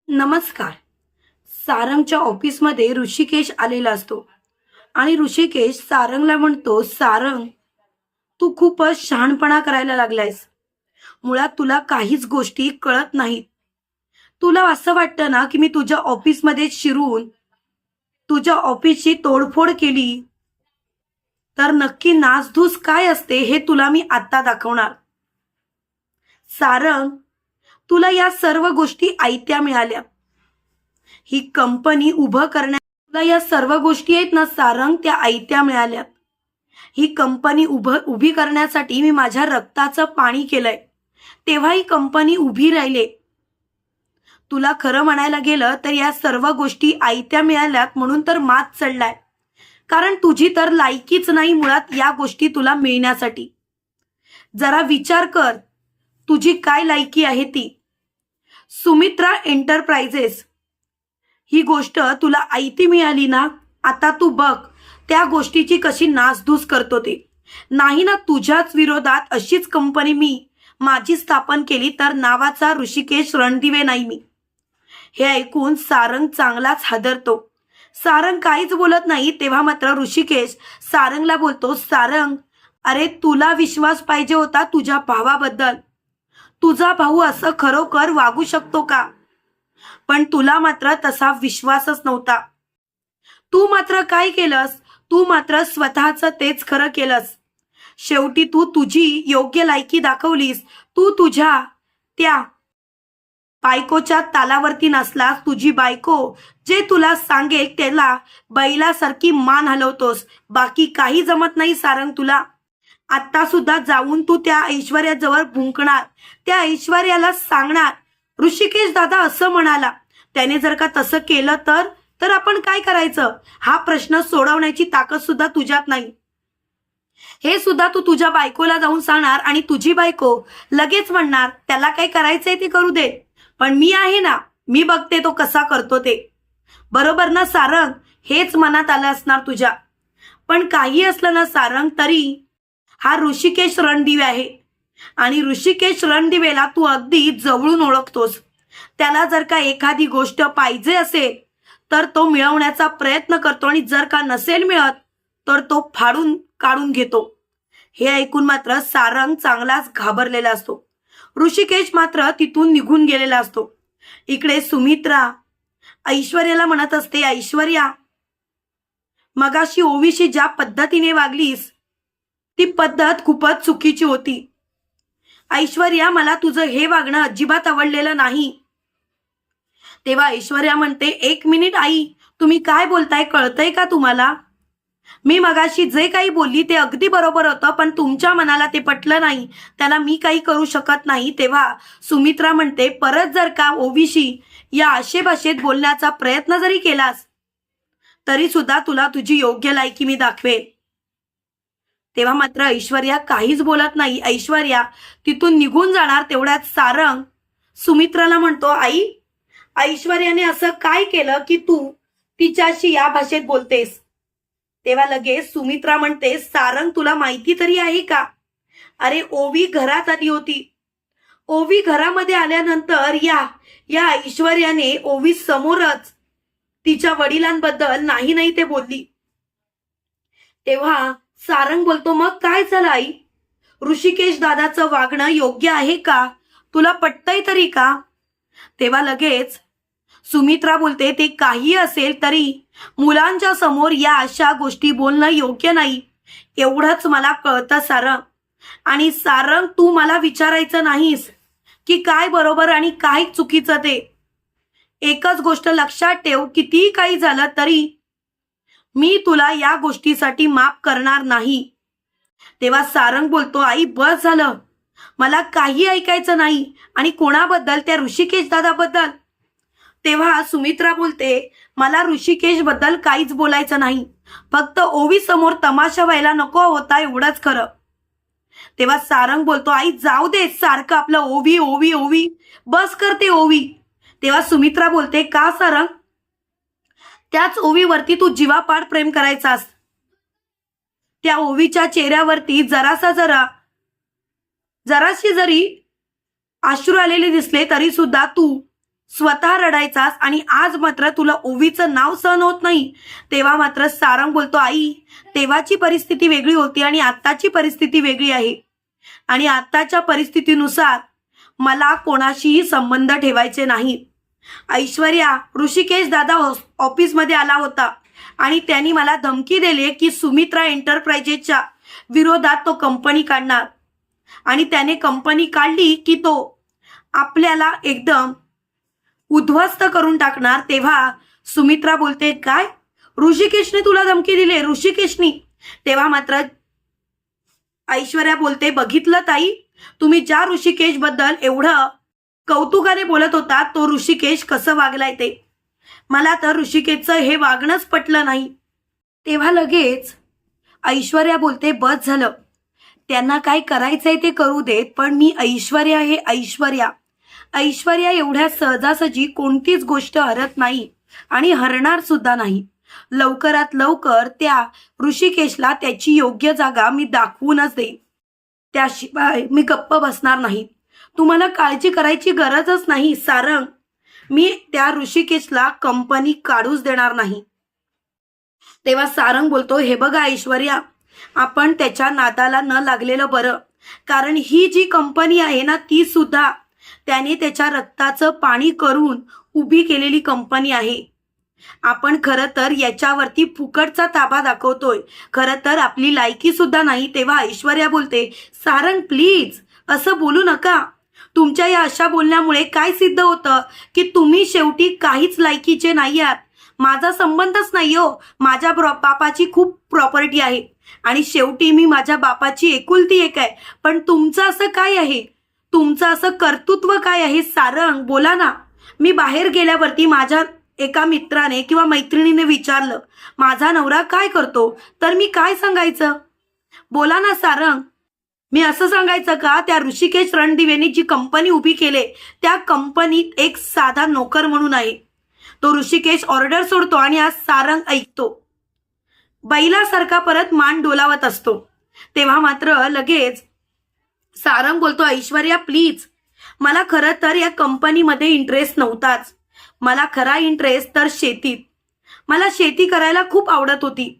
नमस्कार. सारंगच्या ऑफिसमध्ये ऋषिकेश आलेला असतो आणि ऋषिकेश सारंगला म्हणतो, सारंग, तू खूपच शहाणपणा करायला लागलायस. मुळात तुला काहीच गोष्टी कळत नाहीत. तुला असं वाटतं ना की मी तुझ्या ऑफिसमध्ये शिरून तुझ्या ऑफिसची तोडफोड केली, तर नक्की नासधूस काय असते हे तुला मी आता दाखवणार. सारंग, तुला या सर्व गोष्टी आयत्या मिळाल्या. ही कंपनी उभं करण्याला या सर्व गोष्टी आहेत ना सारंग, त्या आयत्या मिळाल्यात. ही कंपनी उभी करण्यासाठी मी माझ्या रक्ताचं पाणी केलंय, तेव्हा ही कंपनी उभी राहिली. तुला खरं म्हणायला गेलं तर या सर्व गोष्टी आयत्या मिळाल्यात म्हणून तर मात चढलाय, कारण तुझी तर लायकीच नाही मुळात या गोष्टी तुला मिळण्यासाठी. जरा विचार कर, तुझी काय लायकी आहे ती. सुमित्रा एंटरप्राइजेस ही गोष्ट तुला आयती मिळाली ना, आता तू बघ त्या गोष्टीची कशी नासधूस करतो ते. नाही ना तुझ्याच विरोधात अशीच कंपनी मी माझी स्थापन केली तर नावाचा ऋषिकेश रणदिवे नाही मी. हे ऐकून सारंग चांगलाच हादरतो. सारंग काहीच बोलत नाही. तेव्हा मात्र ऋषिकेश सारंगला बोलतो, सारंग, अरे तुला विश्वास पाहिजे होता तुझ्या भावाबद्दल. तुझा भाऊ असं खरोखर वागू शकतो का? पण तुला मात्र तसा विश्वासच नव्हता. तू मात्र काय केलंस? तू मात्र स्वतःचं तेच खरं केलंस. शेवटी तू तुझी योग्य लायकी दाखवलीस. तू तुझ्या त्या बायकोच्या तालावरती नसलास. तुझी बायको जे तुला सांगेल त्याला बैलासारखी मान हलवतोस. बाकी काही जमत नाही सारंग तुला. आता सुद्धा जाऊन तू त्या ऐश्वर्याजवळ भुंकणार, त्या ऐश्वर्याला सांगणार ऋषिकेश दादा असं म्हणाला. त्याने जर का तसं केलं तर आपण काय करायचं? हा प्रश्न सोडवण्याची ताकद सुद्धा तुझ्यात नाही. हे सुद्धा तू तुझ्या बायकोला जाऊन सांगणार आणि तुझी बायको लगेच म्हणणार त्याला काय करायचंय ते करू दे, पण मी आहे ना, मी बघते तो कसा करतो ते. बरोबर ना सारंग? हेच मनात आलं असणार तुझ्या. पण काही असलं ना सारंग, तरी हा ऋषिकेश रणदिवे आहे आणि ऋषिकेश रणदिवेला तू अगदी जवळून ओळखतोस. त्याला जर का एखादी गोष्ट पाहिजे असेल तर तो मिळवण्याचा प्रयत्न करतो आणि जर का नसेल मिळत तर तो फाडून काढून घेतो. हे ऐकून मात्र सारंग चांगलाच घाबरलेला असतो. ऋषिकेश मात्र तिथून निघून गेलेला असतो. इकडे सुमित्रा ऐश्वर्याला म्हणत असते, ऐश्वर्या, मगाशी ओवीशी ज्या पद्धतीने वागलीस ती पद्धत खूपच चुकीची होती. ऐश्वर्या, मला तुझं हे वागणं अजिबात आवडलेलं नाही. तेव्हा ऐश्वर्या म्हणते, एक मिनिट आई, तुम्ही काय बोलताय? कळतंय का तुम्हाला? मी मगाशी जे काही बोलली ते अगदी बरोबर होतं, पण तुमच्या मनाला ते पटलं नाही, त्याला मी काही करू शकत नाही. तेव्हा सुमित्रा म्हणते, परत जर का ओवीशी या आशेभाषेत बोलण्याचा प्रयत्न जरी केलास तरी सुद्धा तुला तुझी योग्य लायकी मी दाखवेल. तेव्हा मात्र ऐश्वर्या काहीच बोलत नाही. ऐश्वर्या तिथून निघून जाणार. तेवढ्यात सारंग सुमित्राला म्हणतो, आई, ऐश्वर्याने असं काय केलं की तू तिच्याशी या भाषेत बोलतेस? तेव्हा लगेच सुमित्रा म्हणते, सारंग, तुला माहिती तरी आहे का? अरे ओवी घरात आली होती. ओवी घरामध्ये आल्यानंतर या ऐश्वर्याने ओवी समोरच तिच्या वडिलांबद्दल नाही नाही ते बोलली. तेव्हा सारंग बोलतो, मग काय झालं आई? ऋषिकेश दादाचं वागणं योग्य आहे का? तुला पटतंय तरी का? तेव्हा लगेच सुमित्रा बोलते, ते काही असेल तरी मुलांच्या समोर या अशा गोष्टी बोलणं योग्य नाही, एवढंच मला कळतं सारंग. आणि सारंग, तू मला विचारायचं नाहीस की काय बरोबर आणि काय चुकीचं ते. एकच गोष्ट लक्षात ठेव, कितीही काही झालं तरी मी तुला या गोष्टीसाठी माफ करणार नाही. तेव्हा सारंग बोलतो, आई बस झालं, मला काही ऐकायचं नाही. आणि कोणाबद्दल? त्या ऋषिकेश दादाबद्दल. तेव्हा सुमित्रा बोलते, मला ऋषिकेश बद्दल काहीच बोलायचं नाही, फक्त ओवी समोर तमाशा व्हायला नको होता एवढंच खरं. तेव्हा सारंग बोलतो, आई जाऊ दे, सारखं आपलं ओवी ओवी ओवी, बस करते ओवी. तेव्हा सुमित्रा बोलते, का सारंग? त्याच ओवीवरती तू जीवापाड प्रेम करायचास. त्या ओवीच्या चेहऱ्यावरती जराशी जरी अश्रू आलेले दिसले तरी सुद्धा तू स्वतः रडायचास आणि आज मात्र तुला ओवीचं नाव सहन होत नाही. तेव्हा मात्र सारंग बोलतो, आई तेव्हाची परिस्थिती वेगळी होती आणि आत्ताची परिस्थिती वेगळी आहे आणि आत्ताच्या परिस्थितीनुसार मला कोणाशीही संबंध ठेवायचे नाही. ऐश्वर्या, ऋषिकेश दादा ऑफिसमध्ये आला होता आणि त्यांनी मला धमकी दिली की सुमित्रा एंटरप्राइजेसच्या विरोधात तो कंपनी काढणार आणि त्याने कंपनी काढली की तो आपल्याला एकदम उद्ध्वस्त करून टाकणार. तेव्हा सुमित्रा बोलते, काय ऋषिकेशने तुला धमकी दिली? ऋषिकेशनी? तेव्हा मात्र ऐश्वर्या बोलते, बघितलं ताई, तुम्ही ज्या ऋषिकेश बद्दल एवढं कौतुकाने बोलत होता तो ऋषिकेश कसं वागलाय ते. मला तर ऋषिकेशचं हे वागणंच पटलं नाही. तेव्हा लगेच ऐश्वर्या बोलते, बस झालं, त्यांना काय करायचंय ते करू देत, पण मी ऐश्वर्या आहे. ऐश्वर्या एवढ्या सहजासहजी कोणतीच गोष्ट हरत नाही आणि हरणार सुद्धा नाही. लवकरात लवकर त्या ऋषिकेशला त्याची योग्य जागा मी दाखवूनच देईन. त्याशिवाय मी गप्प बसणार नाही. तुम्हाला काळजी करायची गरजच नाही सारंग, मी त्या ऋषिकेशला कंपनी काढूच देणार नाही. तेव्हा सारंग बोलतो, हे बघा ऐश्वर्या, आपण त्याच्या नादाला न लागलेलं बरं, कारण ही जी कंपनी आहे ना ती सुद्धा त्याने त्याच्या रक्ताचं पाणी करून उभी केलेली कंपनी आहे. आपण खरं तर याच्यावरती फुकटचा ताबा दाखवतोय, खरं तर आपली लायकी सुद्धा नाही. तेव्हा ऐश्वर्या बोलते, सारंग प्लीज असं बोलू नका. तुमच्या या अशा बोलण्यामुळे काय सिद्ध होतं की तुम्ही शेवटी काहीच लायकीचे नाही आहात. माझा संबंधच नाही हो, माझ्या बापाची खूप प्रॉपर्टी आहे आणि शेवटी मी माझ्या बापाची एकुलती एक आहे. पण तुमचं असं काय आहे, तुमचं असं कर्तृत्व काय आहे? सारंग बोला ना. मी बाहेर गेल्यावरती माझ्या एका मित्राने किंवा मैत्रिणीने विचारलं माझा नवरा काय करतो, तर मी काय सांगायचं? बोला ना सारंग. मी असं सांगायचं का त्या ऋषिकेश रणदिवेने जी कंपनी उभी केले त्या कंपनीत एक साधा नोकर म्हणून आहे. तो ऋषिकेश ऑर्डर सोडतो आणि आज सारंग ऐकतो. बैलासारखा परत मान डोलावत असतो. तेव्हा मात्र लगेच सारंग बोलतो, ऐश्वर्या प्लीज, मला खरं तर या कंपनीमध्ये इंटरेस्ट नव्हताच. मला खरा इंटरेस्ट तर शेतीत. मला शेती करायला खूप आवडत होती.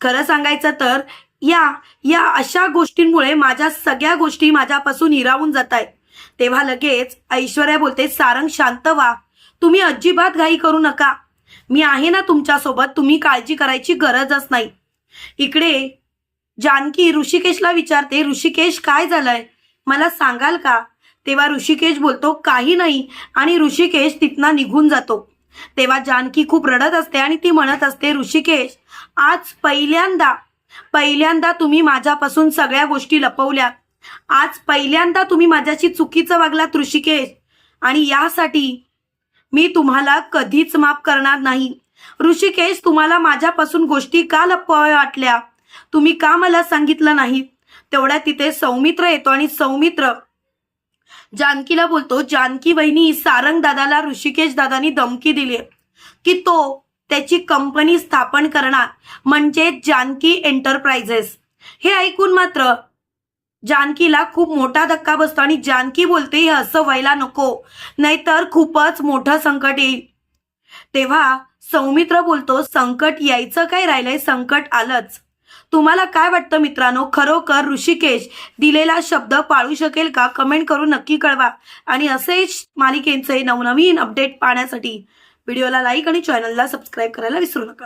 खरं सांगायचं तर या अशा गोष्टींमुळे माझ्या सगळ्या गोष्टी माझ्यापासून हिरावून जात आहेत. तेव्हा लगेच ऐश्वर्या बोलते, सारंग शांत व्हा, तुम्ही अजिबात घाई करू नका, मी आहे ना तुमच्यासोबत, तुम्ही काळजी करायची गरजच नाही. इकडे जानकी ऋषिकेशला विचारते, ऋषिकेश काय झालंय, मला सांगाल का? तेव्हा ऋषिकेश बोलतो, काही नाही, आणि ऋषिकेश तिथनं निघून जातो. तेव्हा जानकी खूप रडत असते आणि ती म्हणत असते, ऋषिकेश आज पहिल्यांदा तुम्ही माझ्यापासून सगळ्या गोष्टी लपवल्यात. आज पहिल्यांदा तुम्ही माझ्याशी चुकीचं वागलात ऋषिकेश, आणि यासाठी मी तुम्हाला कधीच माफ करणार नाही. ऋषिकेश, तुम्हाला माझ्यापासून गोष्टी का लपवाव्या वाटल्या? तुम्ही का मला सांगितलं नाही? तेवढ्या तिथे सौमित्र येतो आणि सौमित्र जानकीला बोलतो, जानकी बहिणी, सारंग दादाला ऋषिकेश दादानी धमकी दिली की तो त्याची कंपनी स्थापन करणार, म्हणजे जानकी एंटरप्राइजेस. हे ऐकून मात्र जानकीला खूप मोठा धक्का बसतो आणि जानकी बोलते, हे असं व्हायला नको, नाहीतर खूपच मोठं संकट येईल. तेव्हा सौमित्र बोलतो, संकट यायचं काय राहिलंय, संकट आलंच. तुम्हाला काय वाटतं मित्रांनो, खरोखर ऋषिकेश दिलेला शब्द पाळू शकेल का? कमेंट करून नक्की कळवा. आणि असेच मालिकेचे नवनवीन अपडेट पाहण्यासाठी व्हिडिओला लाईक आणि चॅनलला सबस्क्राईब करायला विसरू नका.